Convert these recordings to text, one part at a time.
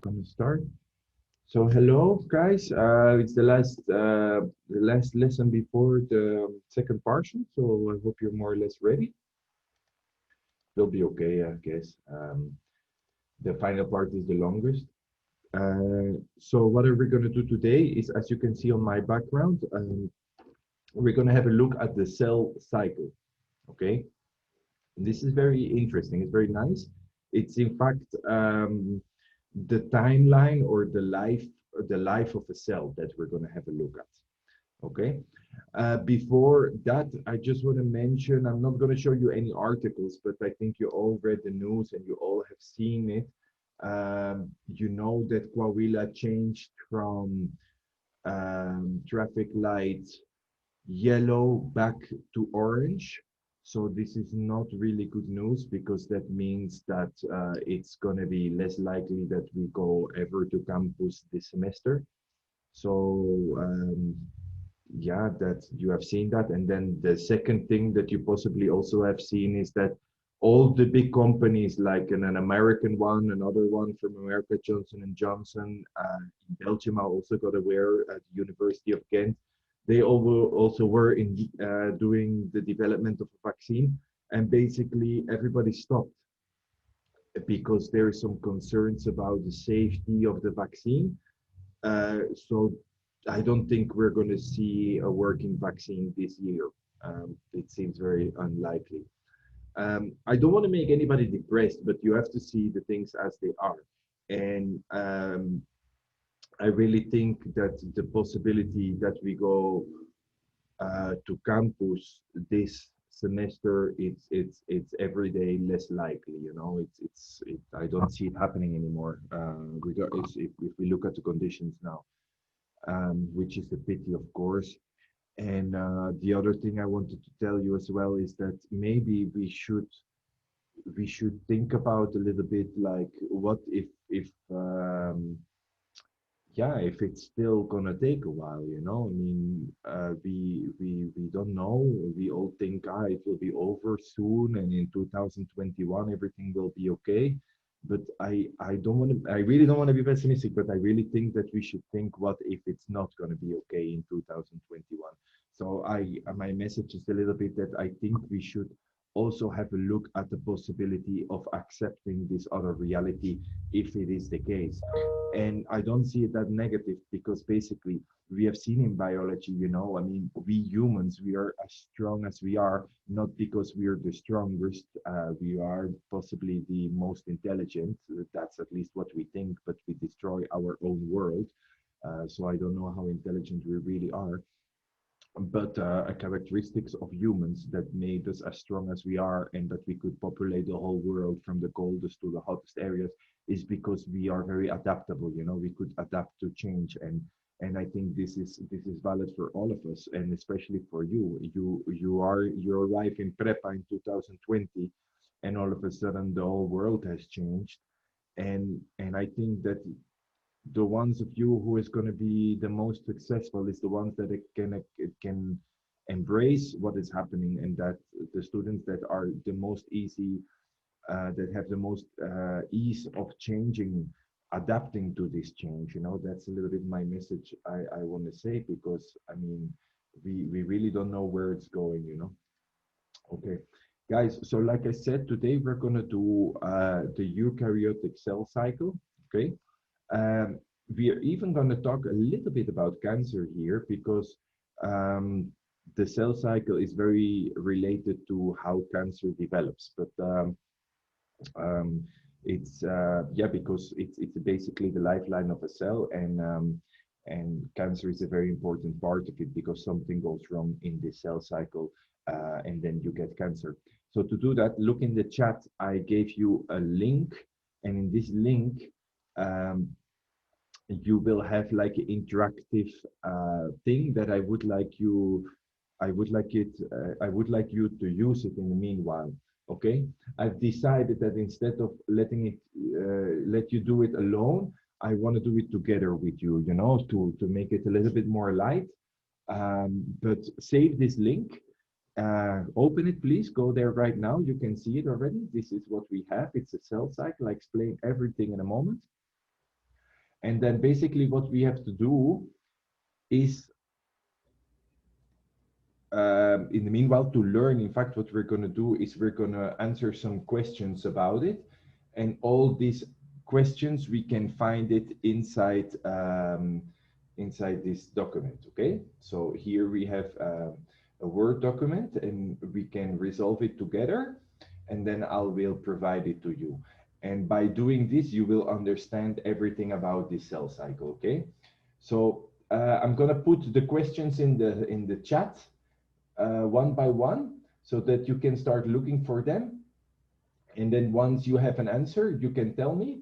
Gonna start. So hello guys, it's the last lesson before the second partial. So I hope you're more or less ready. It'll be okay, I guess. The final part is the longest. So what are we gonna do today is, as you can see on my background, we're gonna have a look at the cell cycle. Okay, this is very interesting. It's very nice. It's in fact the timeline or the life of a cell that we're going to have a look at. Okay. Before that, I just want to mention, I'm not going to show you any articles, but I think you all read the news and you all have seen it. You know that Coahuila changed from traffic light yellow back to orange. So this is not really good news because that means that it's going to be less likely that we go ever to campus this semester. So yeah, that you have seen that. And then the second thing that you possibly also have seen is that all the big companies, like an American one, another one from America, Johnson and Johnson, in Belgium, I also got aware at the University of Ghent, they also were doing the development of a vaccine, and basically everybody stopped because there are some concerns about the safety of the vaccine. So I don't think we're going to see a working vaccine this year. It seems very unlikely. I don't want to make anybody depressed, but you have to see the things as they are. And I really think that the possibility that we go to campus this semester, it's every day less likely. You know, I don't see it happening anymore. If we look at the conditions now, which is a pity, of course. And the other thing I wanted to tell you as well is that maybe we should think about a little bit like what if yeah, if it's still gonna take a while, you know. I mean, we don't know. We all think it will be over soon, and in 2021 everything will be okay. But I don't want to. I really don't want to be pessimistic, but I really think that we should think, what if it's not gonna be okay in 2021? So my message is a little bit that I think we should also have a look at the possibility of accepting this other reality if it is the case. And I don't see it that negative because basically we have seen in biology, you know, I mean, we humans, we are as strong as we are, not because we are the strongest, we are possibly the most intelligent. That's at least what we think, but we destroy our own world. So I don't know how intelligent we really are, but characteristics of humans that made us as strong as we are and that we could populate the whole world from the coldest to the hottest areas is because we are very adaptable. You know, we could adapt to change, and I think this is valid for all of us, and especially for you. You arrive in prepa in 2020, and all of a sudden the whole world has changed, and I think that the ones of you who is going to be the most successful is the ones that it can embrace what is happening, and that the students that are the most easy, that have the most ease of changing, adapting to this change. You know, that's a little bit my message I want to say, because I mean, we really don't know where it's going, you know. Okay, guys, so like I said, today we're going to do the eukaryotic cell cycle. Okay. um, we are even going to talk a little bit about cancer here, because um, the cell cycle is very related to how cancer develops. But um, it's yeah, because it's basically the lifeline of a cell, and cancer is a very important part of it, because something goes wrong in the cell cycle, and then you get cancer. So to do that, look in the chat. I gave you a link, and in this link, um, you will have like an interactive thing that I would like you to use it in the meanwhile. Okay, I've decided that instead of letting it let you do it alone, I want to do it together with you, you know, to make it a little bit more light. But save this link, open it, please. Go there right now. You can see it already. This is what we have. It's a cell cycle. I explain everything in a moment. And then basically what we have to do is, in the meanwhile, to learn, in fact, what we're going to do is we're going to answer some questions about it. And all these questions, we can find it inside, inside this document, okay? So here we have a Word document and we can resolve it together, and then I will provide it to you. And by doing this, you will understand everything about this cell cycle, okay? So I'm going to put the questions in the chat one by one so that you can start looking for them. And then once you have an answer, you can tell me,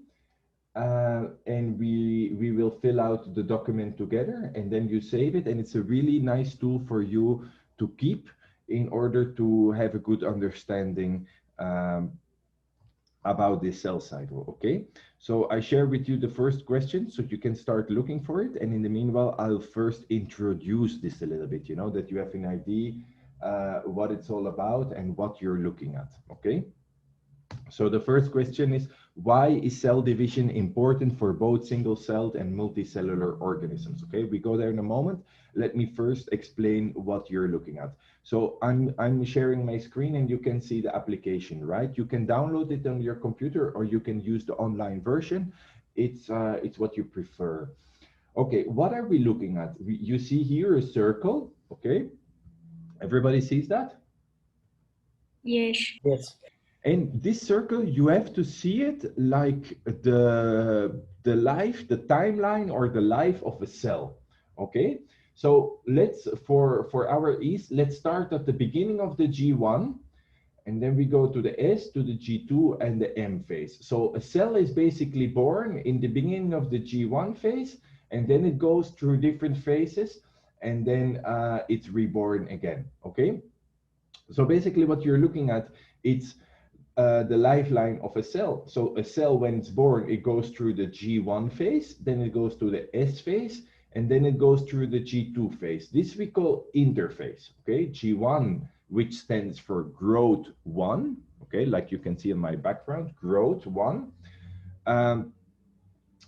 and we will fill out the document together, and then you save it. And it's a really nice tool for you to keep in order to have a good understanding about this cell cycle, okay? So I share with you the first question so you can start looking for it. And in the meanwhile, I'll first introduce this a little bit, you know, that you have an idea what it's all about and what you're looking at, okay? So the first question is, why is cell division important for both single-celled and multicellular organisms? Okay, we go there in a moment. Let me first explain what you're looking at. So I'm sharing my screen and you can see the application, right? You can download it on your computer or you can use the online version. It's what you prefer. Okay, what are we looking at? You see here a circle, okay? Everybody sees that? Yes. Yes. And this circle, you have to see it like the life, the timeline or the life of a cell, okay? So let's, for our ease, let's start at the beginning of the G1, and then we go to the S, to the G2 and the M phase. So a cell is basically born in the beginning of the G1 phase, and then it goes through different phases, and then it's reborn again, okay? So basically what you're looking at, it's the lifeline of a cell. So a cell, when it's born, it goes through the G1 phase, then it goes to the S phase, and then it goes through the G2 phase. This we call interphase, okay? G1, which stands for growth 1, okay? Like you can see in my background, growth 1.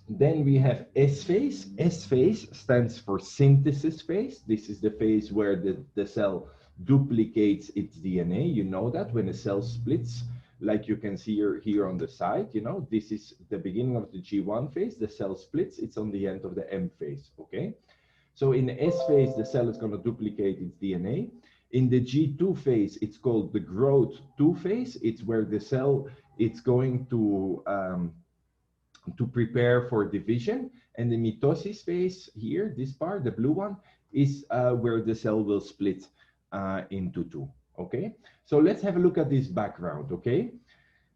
Then we have S phase. S phase stands for synthesis phase. This is the phase where the cell duplicates its DNA. You know that when a cell splits, like you can see here on the side, you know, this is the beginning of the G1 phase. The cell splits, it's on the end of the M phase, okay? So in the S phase, the cell is going to duplicate its DNA. In the G2 phase, it's called the growth 2 phase. It's where the cell, it's going to prepare for division. And the mitosis phase here, this part, the blue one, is where the cell will split into two, okay? So let's have a look at this background, okay?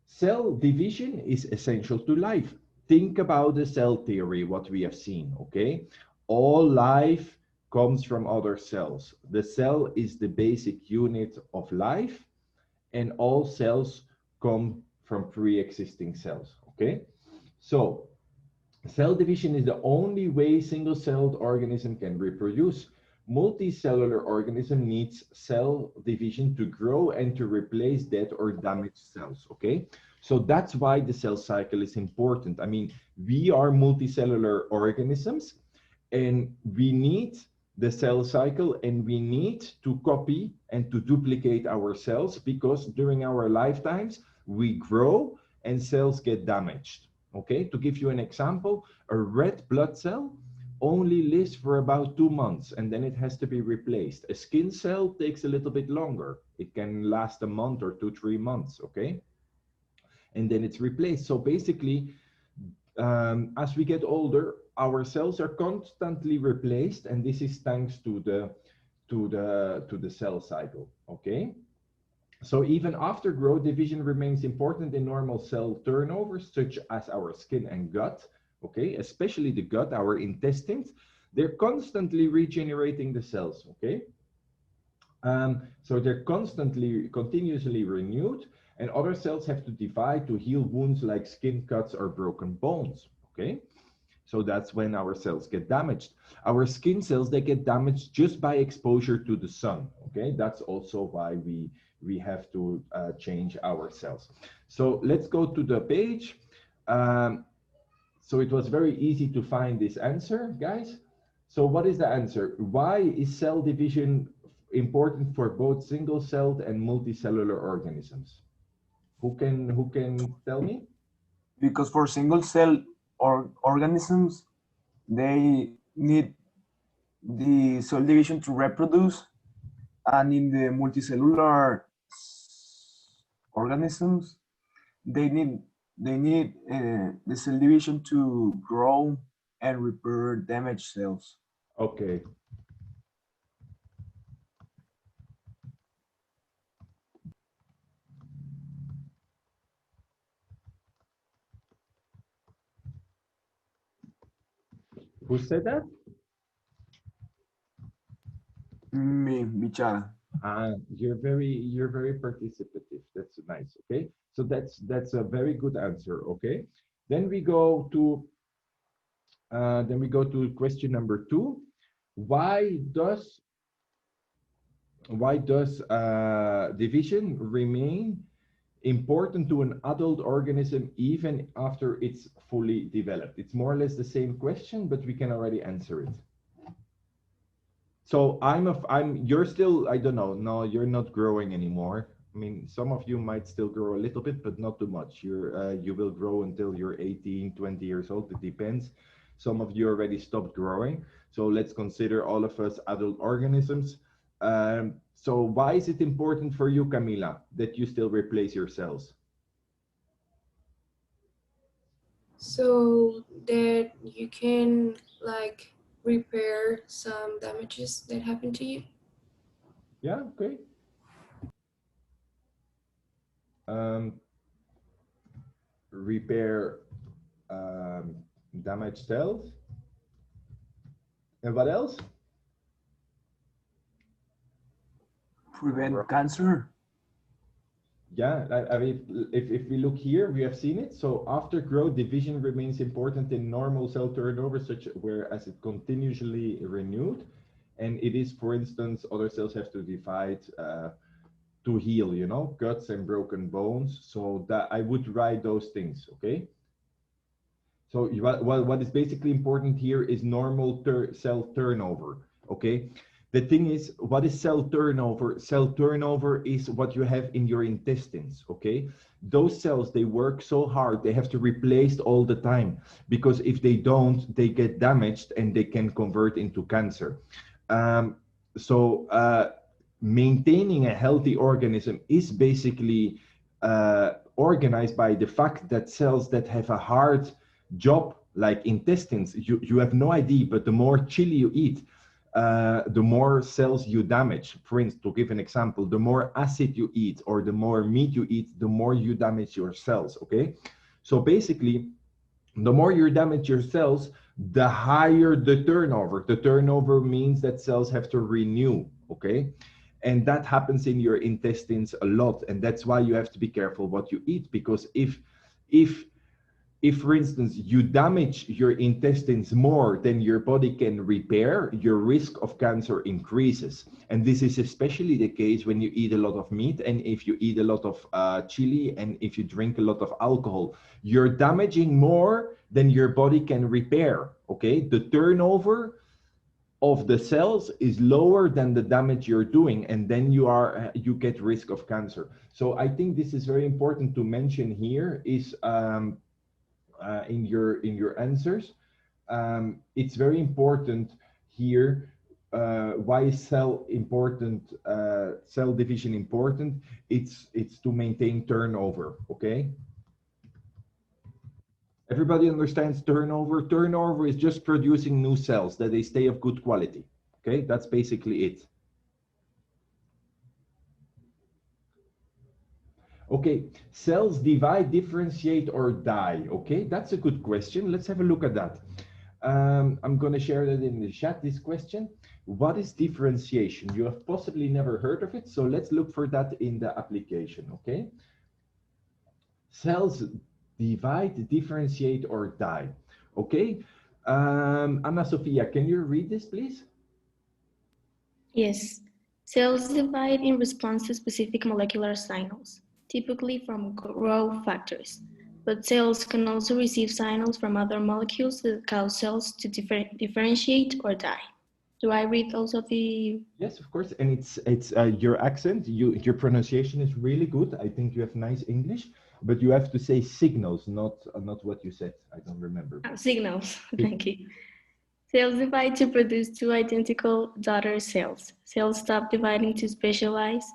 Cell division is essential to life. Think about the cell theory, what we have seen, okay? All life comes from other cells. The cell is the basic unit of life, and all cells come from pre-existing cells, okay? So cell division is the only way single-celled organism can reproduce. Multicellular organism needs cell division to grow and to replace dead or damaged cells, okay? So that's why the cell cycle is important. I mean, we are multicellular organisms and we need the cell cycle, and we need to copy and to duplicate our cells because during our lifetimes, we grow and cells get damaged. Okay, to give you an example, a red blood cell only lives for about 2 months and then it has to be replaced. A skin cell takes a little bit longer. It can last a month or 2-3 months, okay? And then it's replaced. So basically, as we get older, our cells are constantly replaced, and this is thanks to the cell cycle, okay? So even after growth, division remains important in normal cell turnover, such as our skin and gut, okay? Especially the gut, our intestines, they're constantly regenerating the cells, okay? So they're continuously renewed, and other cells have to divide to heal wounds like skin cuts or broken bones, okay? So that's when our cells get damaged. Our skin cells, they get damaged just by exposure to the sun, okay? That's also why we have to change our cells. So let's go to the page. So it was very easy to find this answer, guys. So what is the answer? Why is cell division important for both single-celled and multicellular organisms? Who can tell me? Because for single cell or organisms, they need the cell division to reproduce, and in the multicellular organisms, they need the cell division to grow and repair damaged cells. Okay. Who said that? Bichara. You're very participative. That's nice. Okay. So that's a very good answer. Okay. Then we go to question number 2. Why does division remain important to an adult organism even after it's fully developed? It's more or less the same question, but we can already answer it. So you're still, I don't know, no, you're not growing anymore. I mean, some of you might still grow a little bit, but not too much. You will grow until you're 18, 20 years old. It depends. Some of you already stopped growing. So let's consider all of us adult organisms. So why is it important for you, Camila, that you still replace your cells? So that you can like repair some damages that happen to you. Yeah, okay. Repair damaged cells. And what else? Prevent cancer. Yeah, I mean, if we look here, we have seen it. So after growth, division remains important in normal cell turnover, such whereas it continuously renewed. And it is, for instance, other cells have to divide to heal, you know, guts and broken bones. So that I would write those things, okay? So what is basically important here is normal cell turnover, okay? The thing is, what is cell turnover? Cell turnover is what you have in your intestines, okay? Those cells, they work so hard, they have to replace all the time, because if they don't, they get damaged and they can convert into cancer. Maintaining a healthy organism is basically organized by the fact that cells that have a hard job, like intestines, you have no idea, but the more chili you eat, the more cells you damage. For instance, to give an example, the more acid you eat or the more meat you eat, the more you damage your cells, okay? So basically, the more you damage your cells, the higher the turnover. The turnover means that cells have to renew, okay? And that happens in your intestines a lot. And that's why you have to be careful what you eat, because if, for instance, you damage your intestines more than your body can repair, your risk of cancer increases. And this is especially the case when you eat a lot of meat, and if you eat a lot of chili, and if you drink a lot of alcohol. You're damaging more than your body can repair, okay? The turnover of the cells is lower than the damage you're doing, and then you get risk of cancer. So I think this is very important to mention here, is in your answers. It's very important here. Why is cell division important? It's to maintain turnover, okay? Everybody understands turnover? Turnover is just producing new cells, that they stay of good quality, okay? That's basically it. Okay, cells divide, differentiate, or die. Okay, that's a good question. Let's have a look at that. I'm going to share that in the chat, this question. What is differentiation? You have possibly never heard of it, so let's look for that in the application, okay? Cells divide, differentiate, or die. Okay, Anna Sofia, can you read this, please? Yes. Cells divide in response to specific molecular signals, typically from growth factors, but cells can also receive signals from other molecules that cause cells to differentiate or die. Do I read also the... Yes, of course, and it's your accent, your pronunciation is really good. I think you have nice English, but you have to say signals, not what you said. I don't remember. signals, thank you. Cells divide to produce two identical daughter cells. Cells stop dividing to specialize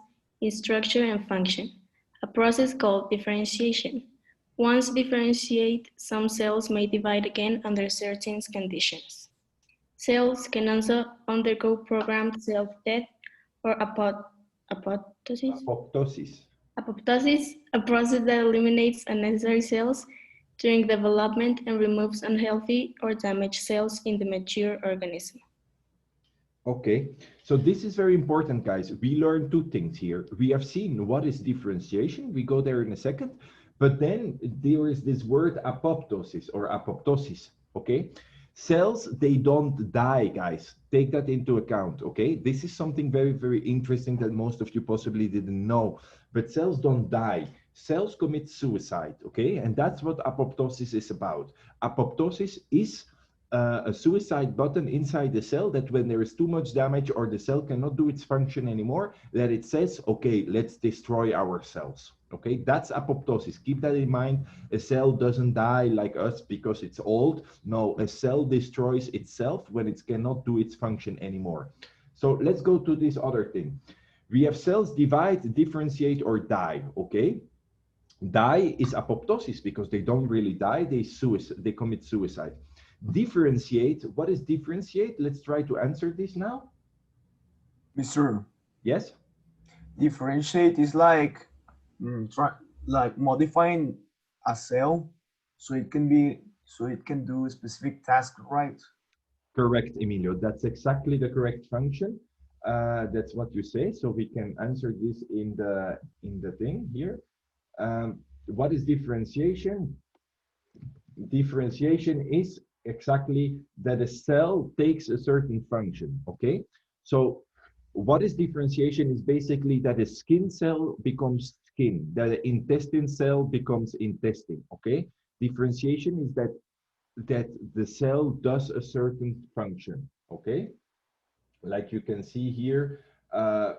in structure and function, a process called differentiation. Once differentiate, some cells may divide again under certain conditions. Cells can also undergo programmed self-death or apoptosis, Apoptosis. a process that eliminates unnecessary cells during development and removes unhealthy or damaged cells in the mature organism. Okay, so this is very important, guys. We learned two things here. We have seen what is differentiation. We go there in a second, but then there is this word apoptosis or apoptosis, okay? Cells, they don't die, guys. Take that into account, okay? This is something very, very interesting that most of you possibly didn't know, but cells don't die. Cells commit suicide, okay? And that's what apoptosis is about. Apoptosis is a suicide button inside the cell that when there is too much damage or the cell cannot do its function anymore, that it says, okay, let's destroy our cells. Okay, that's apoptosis. Keep that in mind. A cell doesn't die like us because it's old. No, a cell destroys itself when it cannot do its function anymore. So let's go to this other thing. We have cells divide, differentiate, or die, okay? Die is apoptosis because they don't really die, they commit suicide. Differentiate, what is differentiate? Let's try to answer this now. Mr. Yes? Differentiate is like modifying a cell so it can do a specific task, right? Correct, Emilio. That's exactly the correct function. That's what you say. So we can answer this in the thing here. What is differentiation? Differentiation is exactly that a cell takes a certain function, okay? So what is differentiation is basically that a skin cell becomes skin, that an intestine cell becomes intestine, okay? Differentiation is that the cell does a certain function, okay? Like you can see here,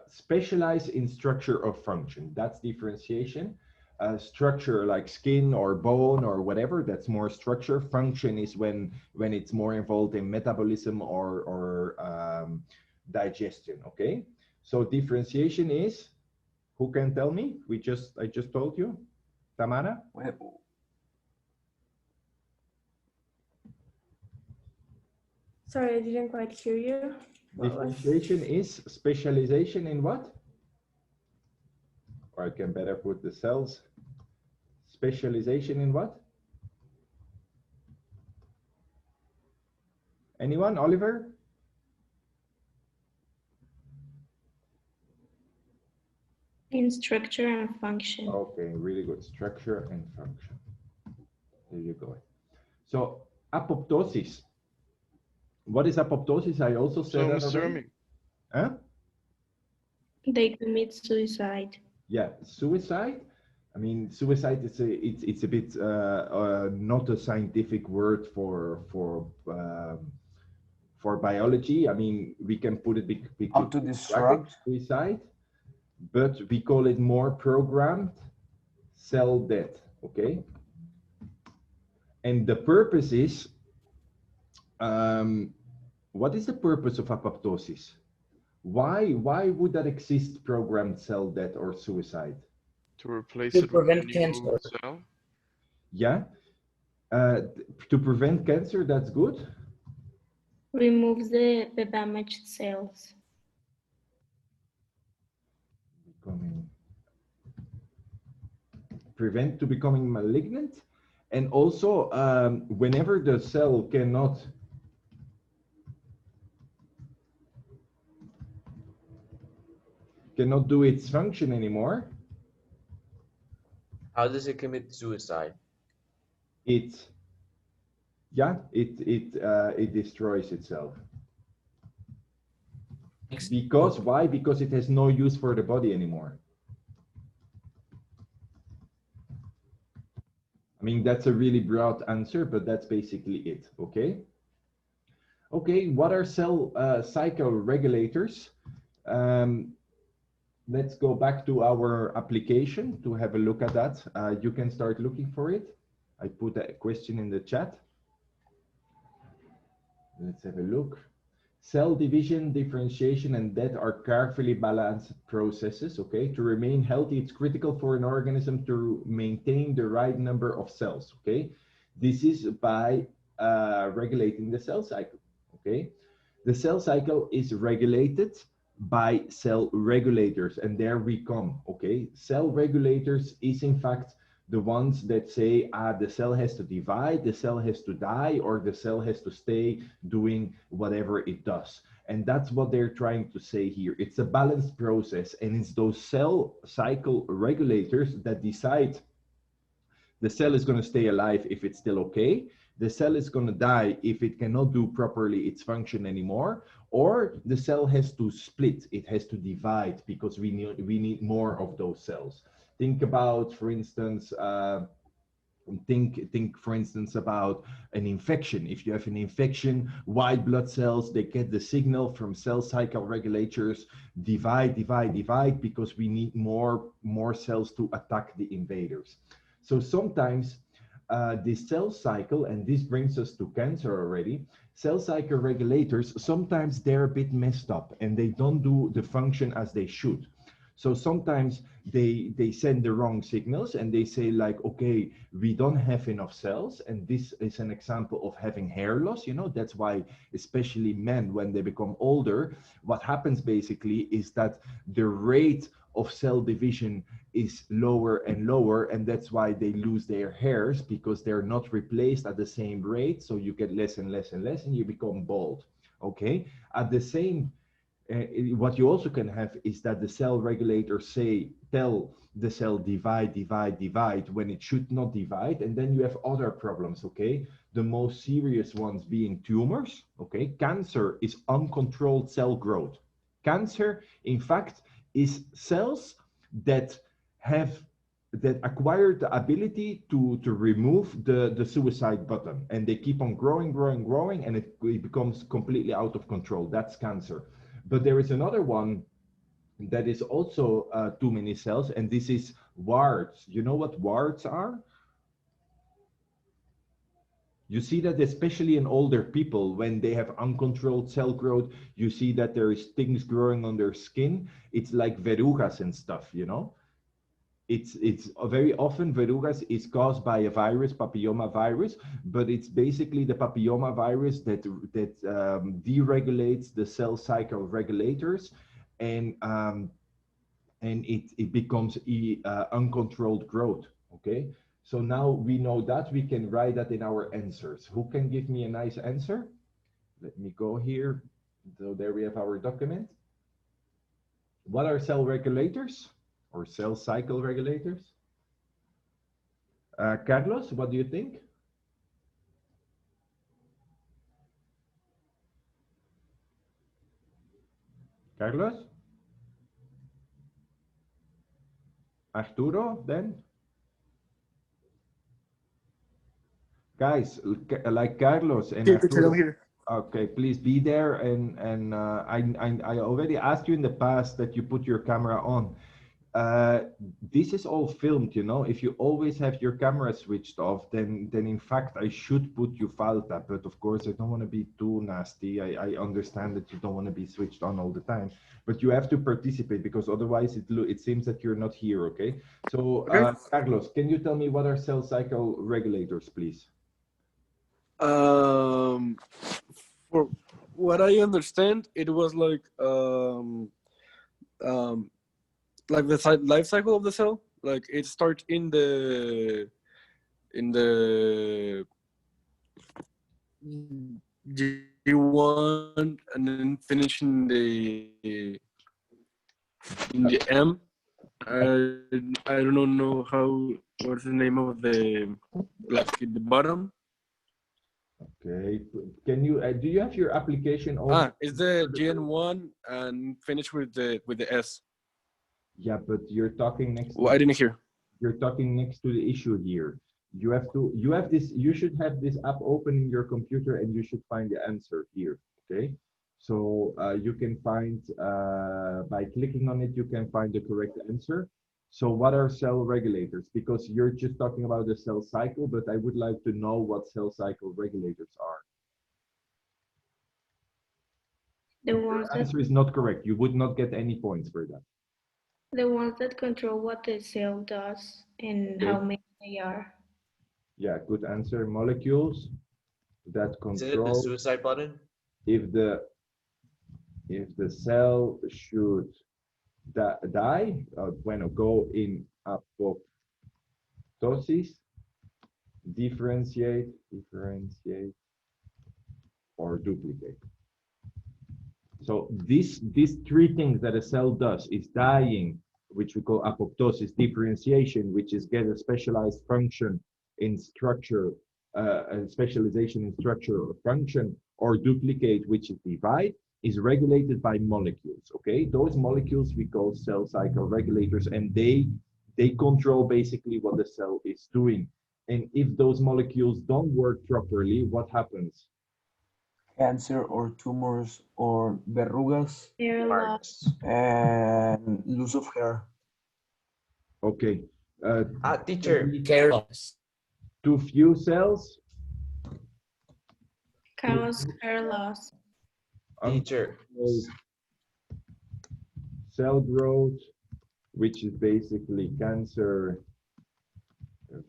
specialize in structure of function. That's differentiation. Structure like skin or bone or whatever, that's more structure. Function is when it's more involved in metabolism or digestion, okay? So differentiation is, who can tell me? I just told you. Tamara? Sorry, I didn't quite hear you. Differentiation is specialization in what? Or I can better put the cells. Specialization in what? Anyone? Oliver? In structure and function. Okay, really good. Structure and function. There you go. So apoptosis. What is apoptosis? I also said that already. Huh? They commit suicide. Yeah, suicide. I mean, suicide is it's a bit not a scientific word for biology. I mean, we can put it Autodestruct. Suicide, but we call it more programmed cell death. Okay. And the purpose is, what is the purpose of apoptosis? Why would that exist, programmed cell death or suicide? To replace To it with a prevent new cancer. cell? Yeah. To prevent cancer, that's good. Removes the damaged cells. Prevent to becoming malignant. And also, whenever the cell cannot do its function anymore, How does it commit suicide? it destroys itself. Because why? Because it has no use for the body anymore. I mean, that's a really broad answer, but that's basically it, okay? Okay, what are cell cycle regulators? Let's go back to our application to have a look at that. You can start looking for it. I put a question in the chat. Let's have a look. Cell division, differentiation, and death are carefully balanced processes, okay? To remain healthy, it's critical for an organism to maintain the right number of cells, okay? This is by regulating the cell cycle, okay? The cell cycle is regulated by cell regulators, and there we come, okay? Cell regulators is in fact the ones that say, the cell has to divide, the cell has to die, or the cell has to stay doing whatever it does. And that's what they're trying to say here. It's a balanced process, and it's those cell cycle regulators that decide the cell is going to stay alive if it's still okay. The cell is going to die if it cannot do properly its function anymore, or the cell has to split, it has to divide because we need more of those cells. Think about, for instance, think for instance about an infection. If you have an infection, white blood cells, they get the signal from cell cycle regulators, divide, because we need more cells to attack the invaders. So sometimes the cell cycle, and this brings us to cancer already, cell cycle regulators, sometimes they're a bit messed up and they don't do the function as they should. So sometimes they send the wrong signals and they say like, okay, we don't have enough cells. And this is an example of having hair loss. You know, that's why especially men, when they become older, what happens basically is that the rate of cell division is lower and lower, and that's why they lose their hairs, because they're not replaced at the same rate. So you get less and less and less and you become bald. Okay, at the same what you also can have is that the cell regulators tell the cell divide when it should not divide, and then you have other problems, okay? The most serious ones being tumors, okay? Cancer is uncontrolled cell growth. Cancer, in fact, is cells that acquire the ability to remove the suicide button, and they keep on growing, and it becomes completely out of control. That's cancer. But there is another one that is also too many cells, and this is warts. You know what warts are? You see that especially in older people, when they have uncontrolled cell growth, you see that there is things growing on their skin. It's like verrugas and stuff, you know? It's very often verrugas is caused by a virus, papilloma virus, but it's basically the papilloma virus that deregulates the cell cycle regulators, and it becomes uncontrolled growth. Okay, so now we know that, we can write that in our answers. Who can give me a nice answer? Let me go here. So there we have our document. What are cell regulators? Or cell cycle regulators? Carlos, what do you think? Carlos? Arturo, then? Guys, like Carlos and Arturo. Here. Okay, please be there. And I already asked you in the past that you put your camera on. This is all filmed, you know. If you always have your camera switched off, then in fact I should put you falta, but of course I don't want to be too nasty. I understand that you don't want to be switched on all the time, but you have to participate, because otherwise it seems that you're not here. Okay, so Okay. Carlos, can you tell me what are cell cycle regulators, please? For what I understand, it was like the life cycle of the cell. Like it starts in the G1 and then finish in the M. I don't know what's the name of the, like at the bottom. Okay, can you do you have your application open? It's the GN1 and finish with the S. Yeah, but you're talking next. Well, I didn't hear. You're talking next to the issue here. you should have this app open in your computer and you should find the answer here. Okay. So you can find, by clicking on it, you can find the correct answer. So what are cell regulators? Because you're just talking about the cell cycle, but I would like to know what cell cycle regulators are. The ones Your that answer is not correct. You would not get any points for that. the ones that control what the cell does and Okay. how many they are. Yeah, good answer. Molecules that Isn't it the control suicide button? if the cell should die, bueno, go in apoptosis, differentiate, or duplicate. So these three things that a cell does is dying, which we call apoptosis, differentiation, which is get a specialized function in structure, a specialization in structure or function, or duplicate, which is divide, is regulated by molecules. Okay, those molecules we call cell cycle regulators, and they control basically what the cell is doing. And if those molecules don't work properly, what happens? Cancer or tumors or verrugas Hair loss. Parts. and loss of hair. Okay. Teacher, hair loss. Too few cells, Cause hair loss. Teacher. uncontrolled cell growth, which is basically cancer,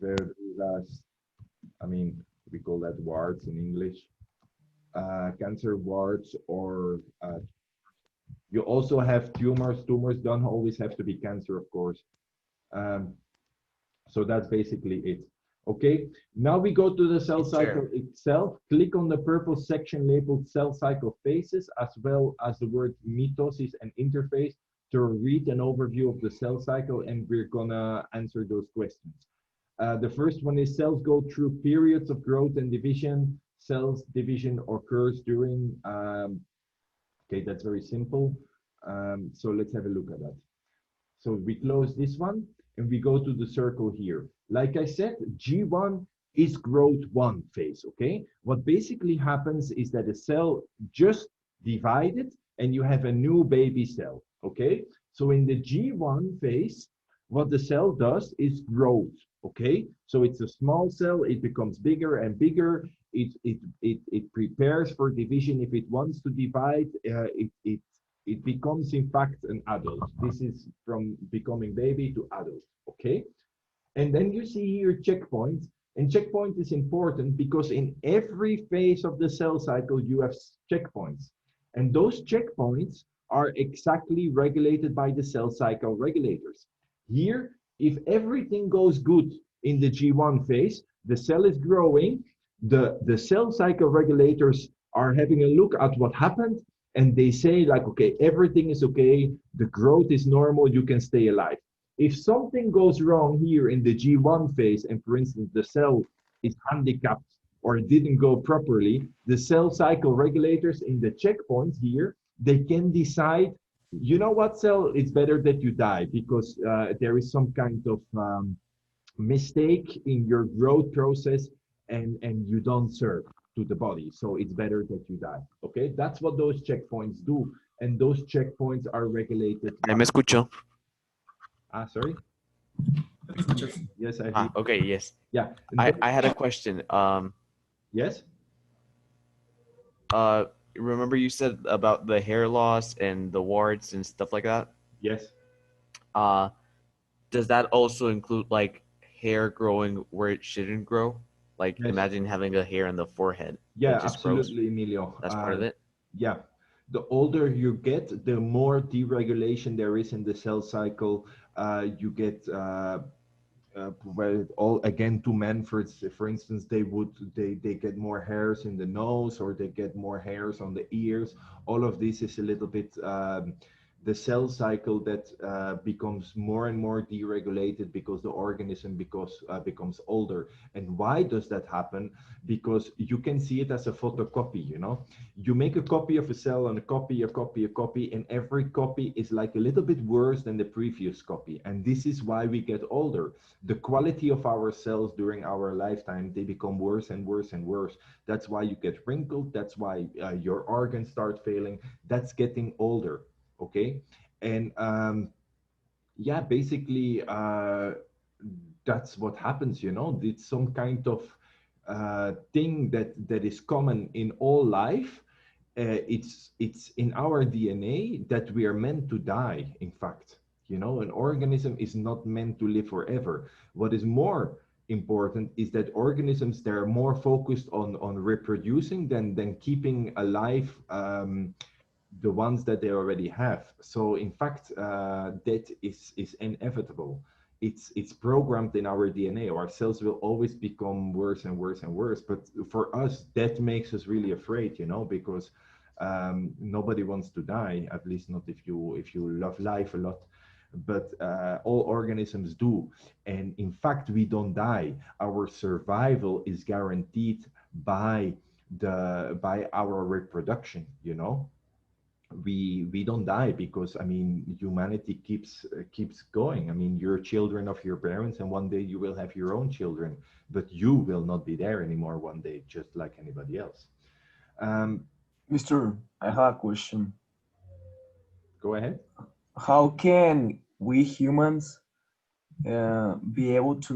verrugas. I mean, we call that warts in English. Cancer warts, or you also have tumors. Tumors don't always have to be cancer, of course. So that's basically it. Okay, now we go to the cell cycle itself. Click on the purple section labeled cell cycle phases, as well as the word mitosis and interphase, to read an overview of the cell cycle, and we're gonna answer those questions. The first one is cells go through periods of growth and division. Cells division occurs during, okay, that's very simple. So let's have a look at that. So we close this one and we go to the circle here. Like I said, G1 is growth 1 phase, okay? What basically happens is that a cell just divided and you have a new baby cell, okay? So in the G1 phase, what the cell does is growth, okay? So it's a small cell, it becomes bigger and bigger. It prepares for division. If it wants to divide, it becomes, in fact, an adult. This is from becoming baby to adult, okay? And then you see here checkpoints, and checkpoint is important because in every phase of the cell cycle, you have checkpoints. And those checkpoints are exactly regulated by the cell cycle regulators. Here, if everything goes good in the G1 phase, the cell is growing, the cell cycle regulators are having a look at what happened, and they say like, okay, everything is okay, the growth is normal, you can stay alive. If something goes wrong here in the G1 phase, and for instance, the cell is handicapped or didn't go properly, the cell cycle regulators in the checkpoints here, they can decide, you know what, cell, it's better that you die because there is some kind of mistake in your growth process, and you don't serve to the body, so it's better that you die. Okay, that's what those checkpoints do, and those checkpoints are regulated. Me escucho. Sorry. Yes, I hear. Okay, yes. Yeah. I had a question. Yes. Remember you said about the hair loss and the warts and stuff like that? Yes. Does that also include like hair growing where it shouldn't grow? Like Yes. imagine having a hair on the forehead. Yeah, just grows. absolutely, Emilio. That's part of it. Yeah. The older you get, the more deregulation there is in the cell cycle. You get well, all again, to men, for instance, they get more hairs in the nose, or they get more hairs on the ears. All of this is a little bit the cell cycle that becomes more and more deregulated because the organism becomes older. And why does that happen? Because you can see it as a photocopy, you know. You make a copy of a cell and a copy, and every copy is like a little bit worse than the previous copy. And this is why we get older. The quality of our cells during our lifetime, they become worse and worse and worse. That's why you get wrinkled. That's why your organs start failing. That's getting older. Okay. And yeah, basically that's what happens, you know. It's some kind of thing that is common in all life. It's in our DNA that we are meant to die, in fact. You know, an organism is not meant to live forever. What is more important is that organisms, they're more focused on reproducing than keeping alive the ones that they already have. So in fact, death is inevitable. It's programmed in our DNA. Our cells will always become worse and worse and worse. But for us, that makes us really afraid, you know, because nobody wants to die. At least not if you love life a lot. But all organisms do. And in fact, we don't die. Our survival is guaranteed by our reproduction, you know. We don't die because, I mean, humanity keeps going. I mean, you're children of your parents, and one day you will have your own children, but you will not be there anymore one day, just like anybody else. Mr. I have a question. Go ahead. How can we humans be able to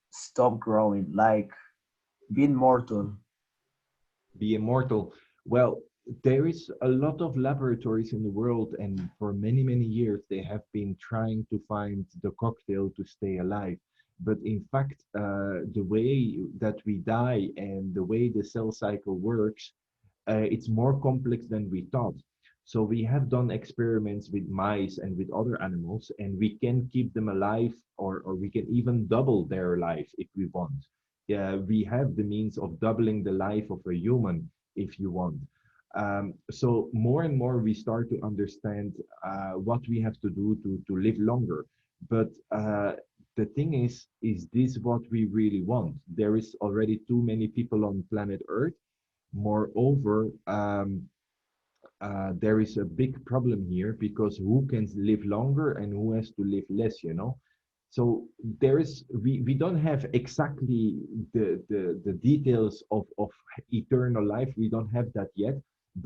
stop growing, like being mortal? Be immortal. Well, there is a lot of laboratories in the world, and for many, many years, they have been trying to find the cocktail to stay alive. But in fact, the way that we die and the way the cell cycle works, it's more complex than we thought. So we have done experiments with mice and with other animals, and we can keep them alive, or we can even double their life if we want. Yeah, we have the means of doubling the life of a human if you want. So more and more we start to understand what we have to do to live longer. But the thing is this what we really want? There is already too many people on planet Earth. Moreover, there is a big problem here because who can live longer and who has to live less, you know? So there is, we don't have exactly the details of eternal life. We don't have that yet,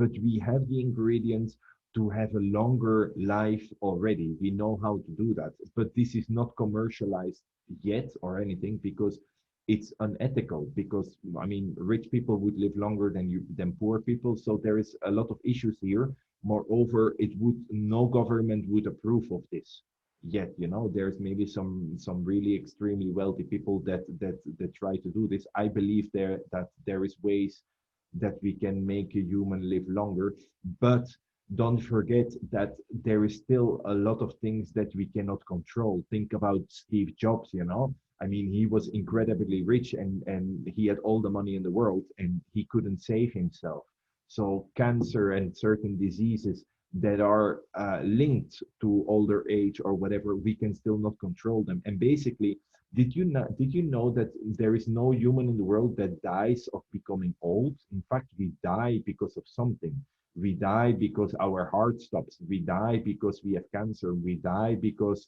but we have the ingredients to have a longer life already. We know how to do that, but this is not commercialized yet or anything because it's unethical. Because I mean, rich people would live longer than poor people, so there is a lot of issues here. Moreover, it would no government would approve of this yet. You know, there's maybe some really extremely wealthy people that try to do this. I believe there is ways that we can make a human live longer, but don't forget that there is still a lot of things that we cannot control. Think about Steve Jobs, you know. I mean, he was incredibly rich and he had all the money in the world and he couldn't save himself. So cancer and certain diseases that are linked to older age or whatever, we can still not control them. And basically, did you know that there is no human in the world that dies of becoming old? In fact, we die because of something. We die because our heart stops. We die because we have cancer. We die because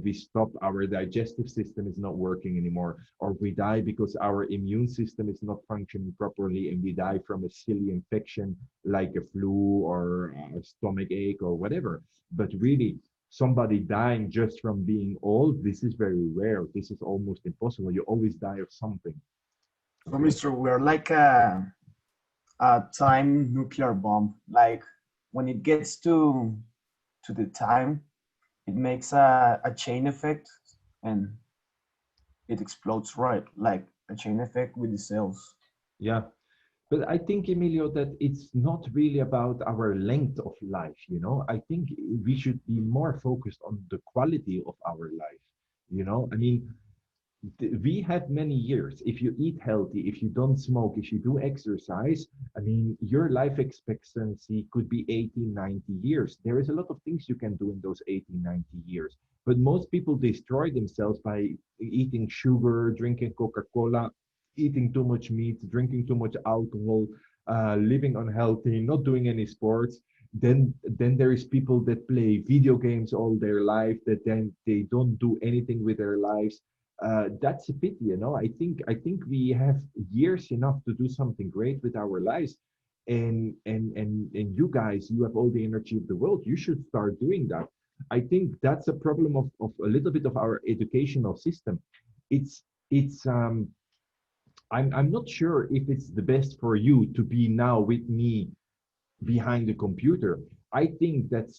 we stop, our digestive system is not working anymore, or we die because our immune system is not functioning properly, and we die from a silly infection like a flu or a stomach ache or whatever. But really, somebody dying just from being old, this is very rare. This is almost impossible. You always die of something. So, Mr. We're like a time nuclear bomb. Like when it gets to the time, it makes a chain effect and it explodes, right? Like a chain effect with the cells. Yeah. But I think, Emilio, that it's not really about our length of life, you know. I think we should be more focused on the quality of our life, you know. I mean, we had many years. If you eat healthy, if you don't smoke, if you do exercise, I mean, your life expectancy could be 80, 90 years. There is a lot of things you can do in those 80, 90 years. But most people destroy themselves by eating sugar, drinking Coca-Cola, eating too much meat, drinking too much alcohol, living unhealthy, not doing any sports. Then there is people that play video games all their life, that then they don't do anything with their lives. That's a pity, you know. I think we have years enough to do something great with our lives, and you guys, you have all the energy of the world. You should start doing that. I think that's a problem of a little bit of our educational system. It's I'm not sure if it's the best for you to be now with me behind the computer. I think that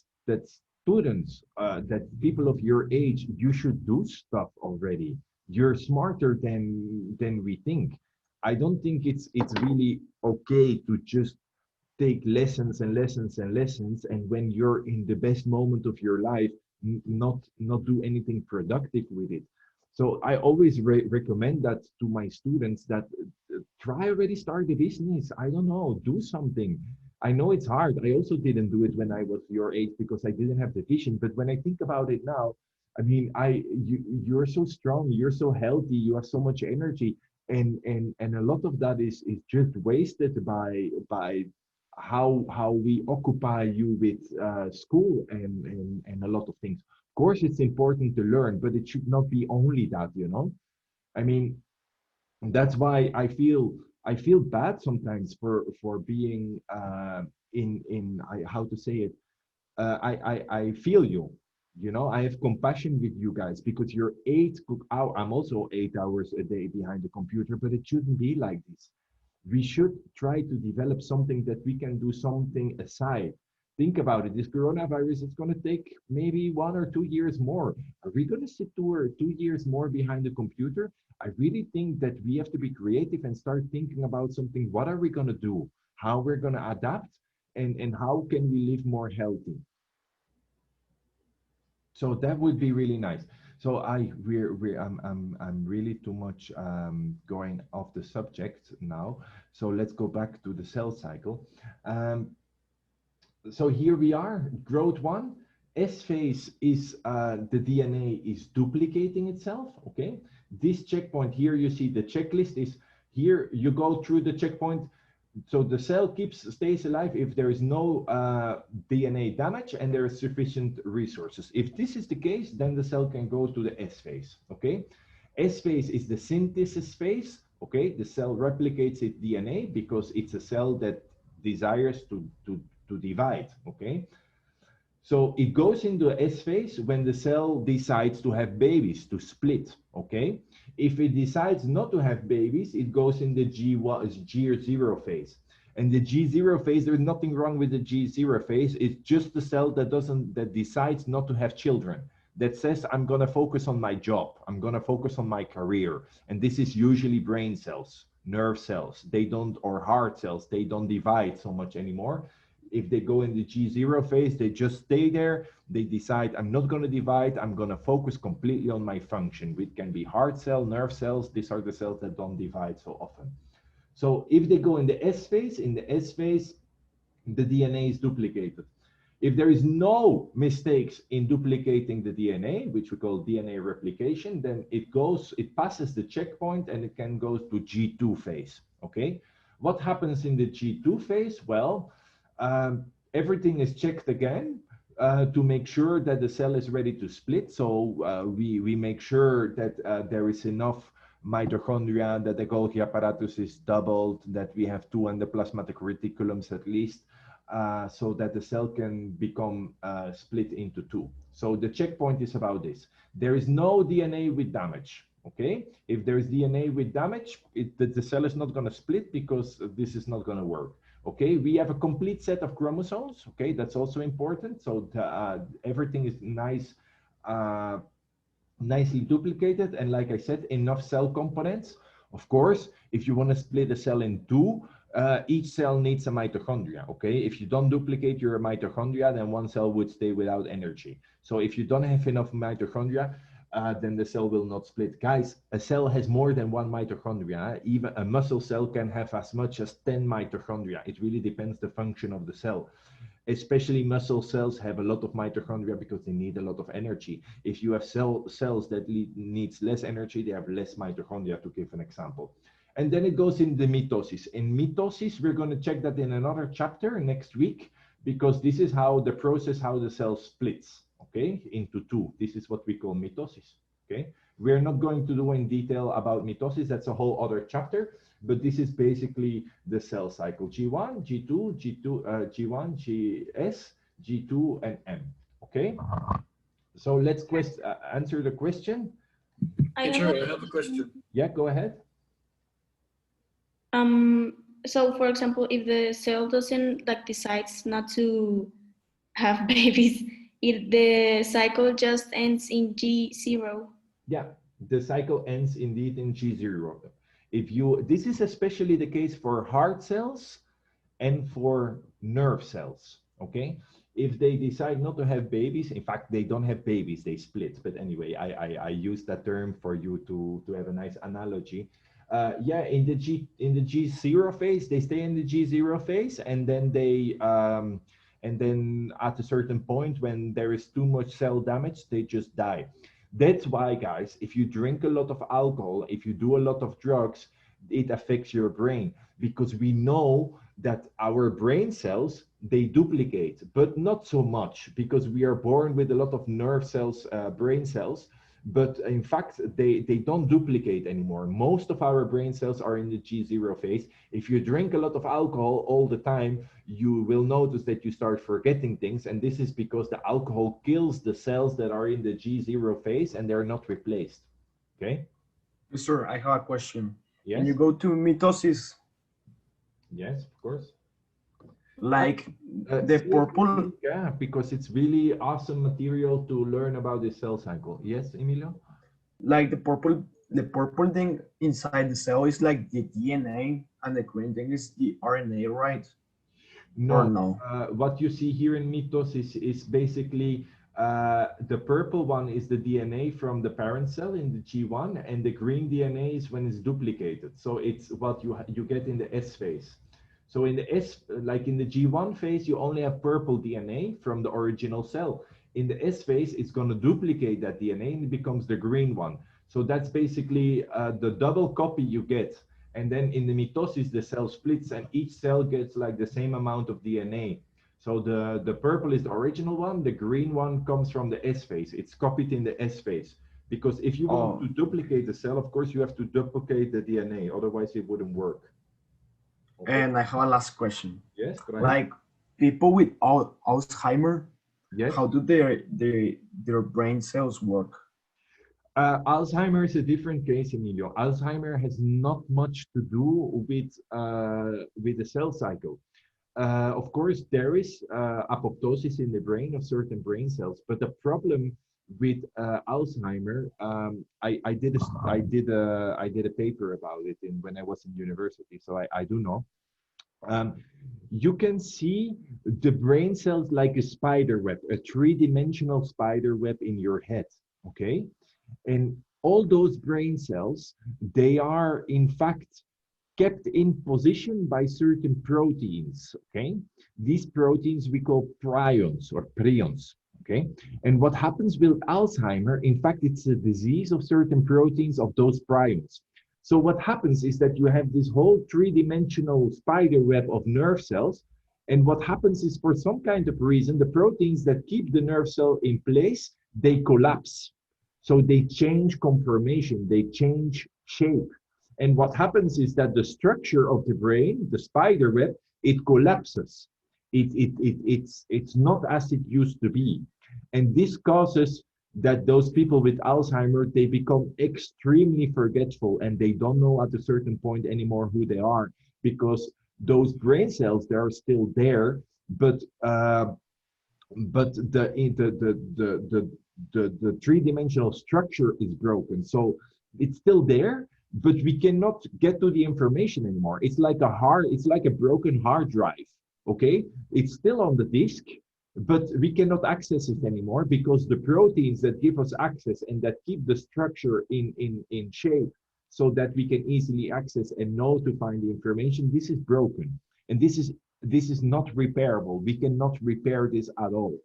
students, that people of your age, you should do stuff already. You're smarter than we think. I don't think it's really okay to just take lessons and lessons and lessons, and when you're in the best moment of your life, not do anything productive with it. So I always recommend that to my students, that try already, start a business. I don't know, do something. I know it's hard. I also didn't do it when I was your age because I didn't have the vision. But when I think about it now, I mean, you're so strong, you're so healthy, you have so much energy, and a lot of that is just wasted by how we occupy you with school and a lot of things. Of course, it's important to learn, but it should not be only that, you know. I mean, that's why I feel bad sometimes for being how to say it. I feel you. You know, I have compassion with you guys because you're 8 hours. I'm also 8 hours a day behind the computer, but it shouldn't be like this. We should try to develop something that we can do something aside. Think about it. This coronavirus is going to take maybe 1 or 2 years more. Are we going to sit 2 years more behind the computer? I really think that we have to be creative and start thinking about something. What are we going to do? How we're going to adapt, and how can we live more healthy? So that would be really nice. So I'm really too much going off the subject now. So let's go back to the cell cycle. Um, so here we are, growth one. S phase is the DNA is duplicating itself. Okay, this checkpoint here, you see the checklist is here. You go through the checkpoint. So the cell stays alive if there is no DNA damage and there is sufficient resources. If this is the case, then the cell can go to the S phase. Okay, S phase is the synthesis phase. Okay, the cell replicates its DNA because it's a cell that desires to divide. Okay, so it goes into S phase when the cell decides to have babies, to split, okay? If it decides not to have babies, it goes in the G0 phase. And the G0 phase, there's nothing wrong with the G0 phase. It's just the cell that decides not to have children, that says, I'm gonna focus on my job. I'm gonna focus on my career. And this is usually brain cells, nerve cells. They don't, or heart cells, they don't divide so much anymore. If they go in the G0 phase, they just stay there. They decide, I'm not going to divide. I'm going to focus completely on my function, which can be heart cell, nerve cells. These are the cells that don't divide so often. So if they go in the S phase, the DNA is duplicated. If there is no mistakes in duplicating the DNA, which we call DNA replication, then it passes the checkpoint and it can go to G2 phase, okay? What happens in the G2 phase? Well, everything is checked again to make sure that the cell is ready to split. So we make sure that there is enough mitochondria, that the Golgi apparatus is doubled, that we have 2 endoplasmatic reticulums at least, so that the cell can become split into 2. So the checkpoint is about this. There is no DNA with damage. Okay, if there is DNA with damage, the cell is not going to split because this is not going to work. Okay, we have a complete set of chromosomes. Okay, that's also important. So everything is nicely duplicated. And like I said, enough cell components. Of course, if you want to split a cell in 2, each cell needs a mitochondria. Okay, if you don't duplicate your mitochondria, then one cell would stay without energy. So if you don't have enough mitochondria, then the cell will not split. Guys, a cell has more than one mitochondria. Even a muscle cell can have as much as 10 mitochondria. It really depends the function of the cell. Especially muscle cells have a lot of mitochondria because they need a lot of energy. If you have cells that needs less energy, they have less mitochondria, to give an example. And then it goes in the mitosis. In mitosis, we're going to check that in another chapter next week, because this is how the process, how the cell splits, okay, into two. This is what we call mitosis, okay? We're not going to do in detail about mitosis. That's a whole other chapter, but this is basically the cell cycle. G1, G2, G1, GS, G2, and M, okay? So let's answer the question. Teacher, I have a question. Yeah, go ahead. So for example, if the cell doesn't like decides not to have babies, if the cycle just ends in G0. Yeah, the cycle ends indeed in G0. This is especially the case for heart cells and for nerve cells, okay? If they decide not to have babies, in fact, they don't have babies, they split. But anyway, I use that term for you to have a nice analogy. Yeah, in the G0 phase, they stay in the G0 phase, and then and then at a certain point when there is too much cell damage, they just die. That's why, guys, if you drink a lot of alcohol, if you do a lot of drugs, it affects your brain, because we know that our brain cells, they duplicate, but not so much, because we are born with a lot of nerve cells, brain cells, but in fact, they don't duplicate anymore. Most of our brain cells are in the G0 phase. If you drink a lot of alcohol all the time, you will notice that you start forgetting things, and this is because the alcohol kills the cells that are in the G0 phase and they're not replaced, okay? Sir, I have a question. Yes? When you go to mitosis, Yes, of course. like the purple, Yeah, because it's really awesome material to learn about the cell cycle. Yes, Emilio? like the purple thing inside the cell is like the DNA, and the green thing is the RNA, right? No, Or no? What you see here in mitosis is basically the purple one is the DNA from the parent cell in the G1, and the green DNA is when it's duplicated. So it's what you get in the S phase. So in the like in the G1 phase, you only have purple DNA from the original cell. In the S phase, it's going to duplicate that DNA and it becomes the green one. So that's basically the double copy you get. And then in the mitosis, the cell splits and each cell gets like the same amount of DNA. So the purple is the original one. The green one comes from the S phase. It's copied in the S phase. Because if you want to duplicate the cell, of course, you have to duplicate the DNA. Otherwise, it wouldn't work. Okay. And I have a last question. Yes, like people with Alzheimer, yes. How do their brain cells work? Alzheimer is a different case, Emilio. Alzheimer has not much to do with the cell cycle. Of course, there is apoptosis in the brain of certain brain cells, but the problem with Alzheimer, I did a paper about it when I was in university, so I do know. You can see the brain cells like a spider web, a three-dimensional spider web in your head, okay? And all those brain cells, they are in fact kept in position by certain proteins, okay? These proteins we call prions or prions, okay? And what happens with Alzheimer, in fact, it's a disease of certain proteins of those prions. So what happens is that you have this whole three-dimensional spider web of nerve cells, and what happens is for some kind of reason, the proteins that keep the nerve cell in place, they collapse. So they change conformation, they change shape. And what happens is that the structure of the brain, the spider web, it collapses. It's not as it used to be. And this causes that those people with Alzheimer, they become extremely forgetful and they don't know at a certain point anymore who they are, because those brain cells, they are still there, but the three-dimensional structure is broken. So it's still there, but we cannot get to the information anymore. It's like a broken hard drive, okay? It's still on the disk, but we cannot access it anymore because the proteins that give us access and that keep the structure in shape so that we can easily access and know to find the information, this is broken. And this is not repairable. We cannot repair this at all.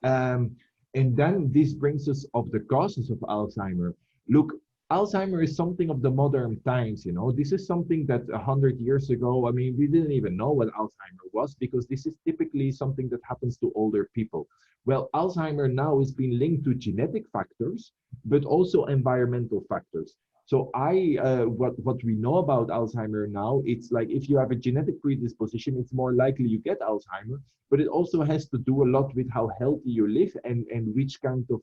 Um, and then this brings us of the causes of Alzheimer. Look, Alzheimer is something of the modern times, you know. This is something that 100 years ago, I mean, we didn't even know what Alzheimer was because this is typically something that happens to older people. Well, Alzheimer now is being linked to genetic factors, but also environmental factors. So what we know about Alzheimer now, it's like if you have a genetic predisposition, it's more likely you get Alzheimer, but it also has to do a lot with how healthy you live and which kind of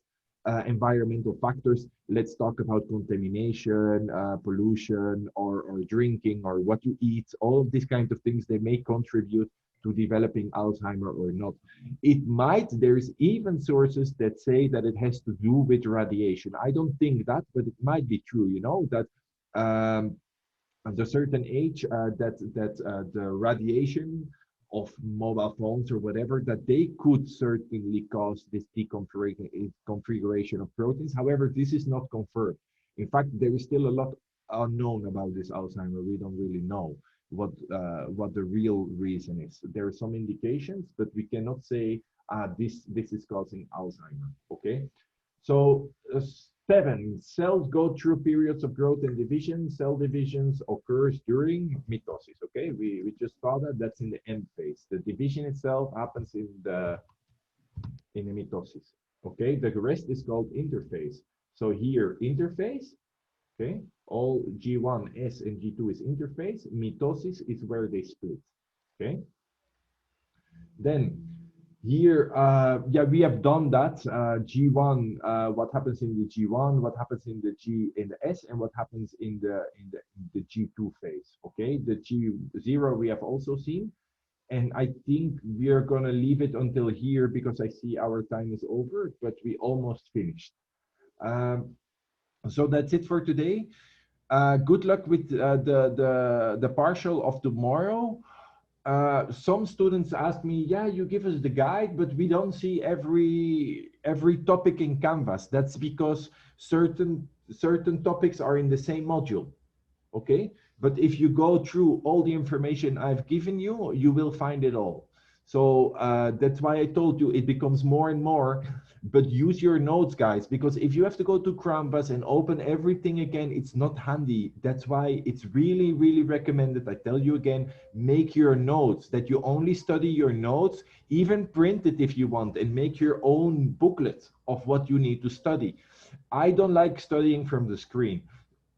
environmental factors. Let's talk about contamination, pollution, or drinking, or what you eat. All of these kind of things, they may contribute to developing Alzheimer or not. It might, there's even sources that say that it has to do with radiation. I don't think that, but it might be true, you know, that at a certain age, the radiation of mobile phones or whatever, that they could certainly cause this deconfiguration of proteins. However, this is not confirmed. In fact, there is still a lot unknown about this Alzheimer. We don't really know what the real reason is. There are some indications, but we cannot say this is causing Alzheimer. Okay, so 7, cells go through periods of growth and division. Cell divisions occurs during mitosis. Okay, we just saw that. That's in the M phase. The division itself happens in the mitosis. Okay, the rest is called interphase. So here, interphase. Okay, all G1, S, and G2 is interphase. Mitosis is where they split. Okay, then here, yeah, we have done that. G1, what happens in the G1, what happens in the S, and what happens in the G2 phase. Okay, the G0 we have also seen, and I think we are gonna leave it until here because I see our time is over, but we almost finished. So that's it for today. Good luck with the partial of tomorrow. Some students ask me, yeah, you give us the guide, but we don't see every topic in Canvas. That's because certain topics are in the same module. Okay, but if you go through all the information I've given you, you will find it all. So that's why I told you it becomes more and more, but use your notes, guys, because if you have to go to Canvas and open everything again, it's not handy. That's why it's really, really recommended. I tell you again, make your notes, that you only study your notes, even print it if you want, and make your own booklet of what you need to study. I don't like studying from the screen.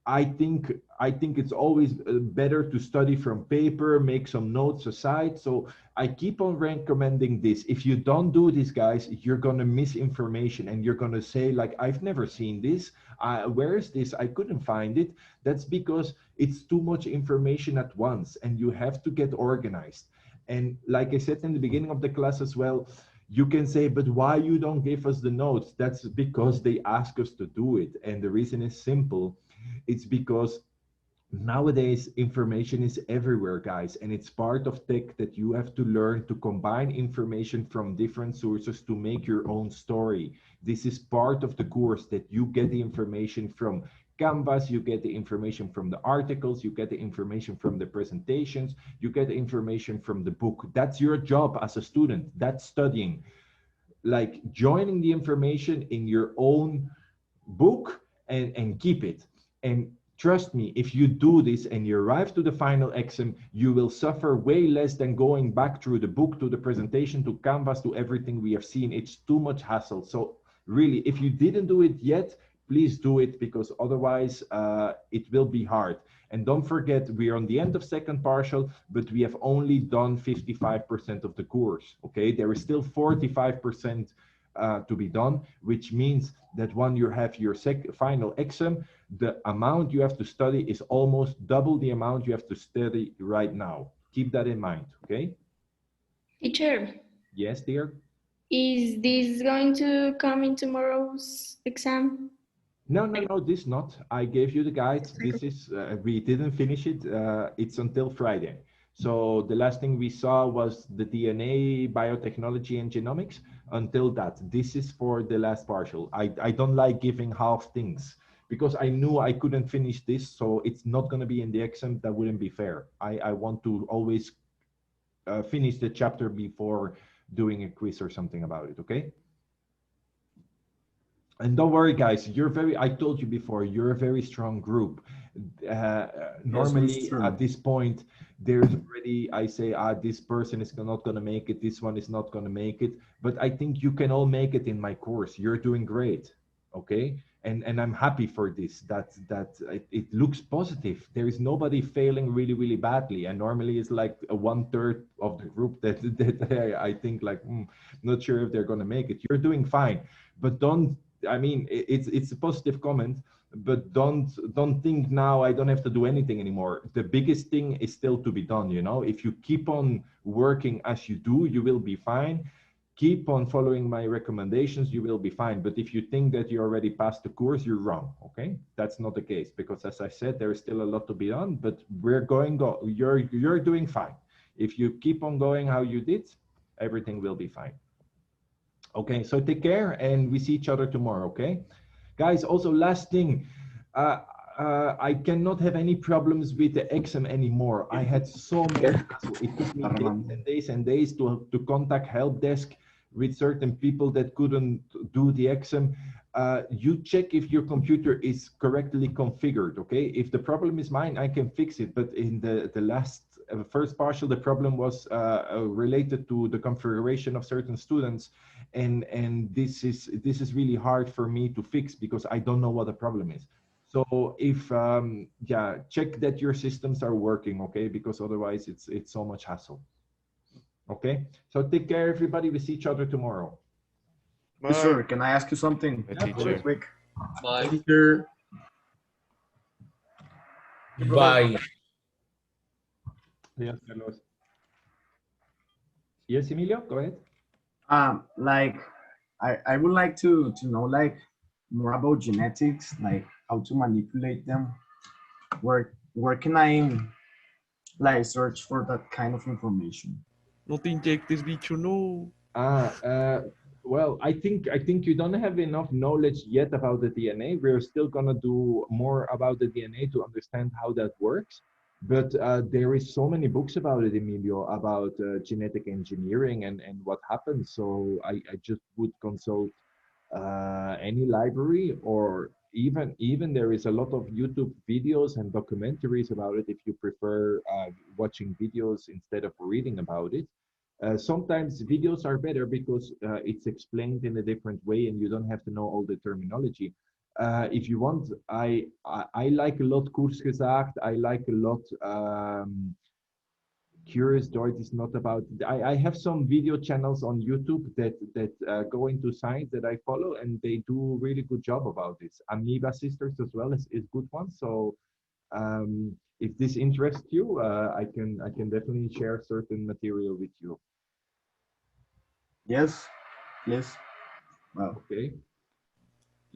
I think it's always better to study from paper, make some notes aside. So I keep on recommending this. If you don't do this, guys, you're gonna miss information and you're gonna say like, I've never seen this. Where is this? I couldn't find it. That's because it's too much information at once and you have to get organized. And like I said in the beginning of the class as well, you can say, but why you don't give us the notes? That's because they ask us to do it. And the reason is simple. It's because nowadays information is everywhere, guys, and it's part of tech that you have to learn to combine information from different sources to make your own story. This is part of the course, that you get the information from Canvas, you get the information from the articles, you get the information from the presentations, you get the information from the book. That's your job as a student. That's studying, like joining the information in your own book and keep it. And trust me, if you do this and you arrive to the final exam, you will suffer way less than going back through the book, to the presentation, to Canvas, to everything we have seen. It's too much hassle. So really, if you didn't do it yet, please do it, because otherwise it will be hard. And don't forget, we are on the end of second partial, but we have only done 55% of the course. Okay, there is still 45% to be done, which means that when you have your final exam, the amount you have to study is almost double the amount you have to study right now. Keep that in mind, okay? Teacher. Yes, dear? Is this going to come in tomorrow's exam? No, this not. I gave you the guide. This is, we didn't finish it. It's until Friday. So the last thing we saw was the DNA, biotechnology, and genomics. Until that, this is for the last partial. I don't like giving half things because I knew I couldn't finish this, so it's not going to be in the exam. That wouldn't be fair. I want to always finish the chapter before doing a quiz or something about it, okay? And don't worry, guys, I told you before, you're a very strong group. Normally at this point, there's already, I say, this person is not going to make it, this one is not going to make it, but I think you can all make it in my course. You're doing great, okay? And I'm happy for this, that it looks positive. There is nobody failing really, really badly. And normally it's like a 1/3 of the group that I think like, not sure if they're going to make it. You're doing fine, but don't, I mean, it's a positive comment, but don't think now I don't have to do anything anymore. The biggest thing is still to be done, you know? If you keep on working as you do, you will be fine. Keep on following my recommendations, you will be fine. But if you think that you already passed the course, you're wrong, okay? That's not the case, because as I said, there is still a lot to be done, but you're doing fine. If you keep on going how you did, everything will be fine. Okay, so take care and we see each other tomorrow, okay? Guys, also last thing, I cannot have any problems with the exam anymore. I had so many, it took me days and days and days to contact help desk with certain people that couldn't do the exam. You check if your computer is correctly configured, okay? If the problem is mine, I can fix it, but in the first partial, the problem was related to the configuration of certain students, and this is really hard for me to fix because I don't know what the problem is. So if yeah, check that your systems are working, okay? Because otherwise it's so much hassle. Okay, so take care, everybody. We see each other tomorrow. Bye. Sir, can I ask you something? Yeah, Really quick. Bye. Teacher. Bye. Yes, Carlos. Yes, Emilio, go ahead. Like I would like to know like more about genetics, like how to manipulate them. Where can I like search for that kind of information? No te inyectes, bicho, no. Well, I think you don't have enough knowledge yet about the DNA. We're still gonna do more about the DNA to understand how that works. But there is so many books about it, Emilio, about genetic engineering and what happens. So I just would consult any library, or even there is a lot of YouTube videos and documentaries about it if you prefer watching videos instead of reading about it. Sometimes videos are better because it's explained in a different way and you don't have to know all the terminology. If you want, I like a lot Kurz gesagt, I like a lot Curious Droid is not about, I have some video channels on YouTube that go into science that I follow, and they do really good job about this. Amoeba Sisters as well is good one. So if this interests you, I can definitely share certain material with you. Yes, yes. Wow. Okay.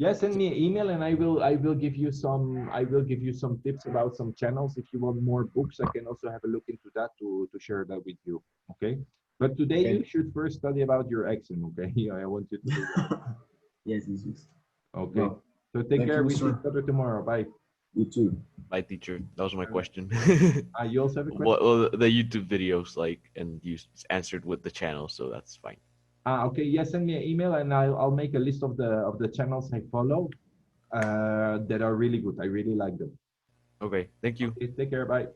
Yeah, send me an email and I will give you some tips about some channels. If you want more books, I can also have a look into that to share that with you. Okay. But today you should first study about your exam, okay? I want you to do that. Yes, yes. Okay. Well, So take care. We see sir. each other tomorrow. Bye. You too. Bye, teacher. That was my question. You also have a question? Well, the YouTube videos, like, and you answered with the channel, so that's fine. Okay. Yeah, send me an email and I'll make a list of the channels I follow that are really good. I really like them. Okay, thank you. Okay, take care. Bye.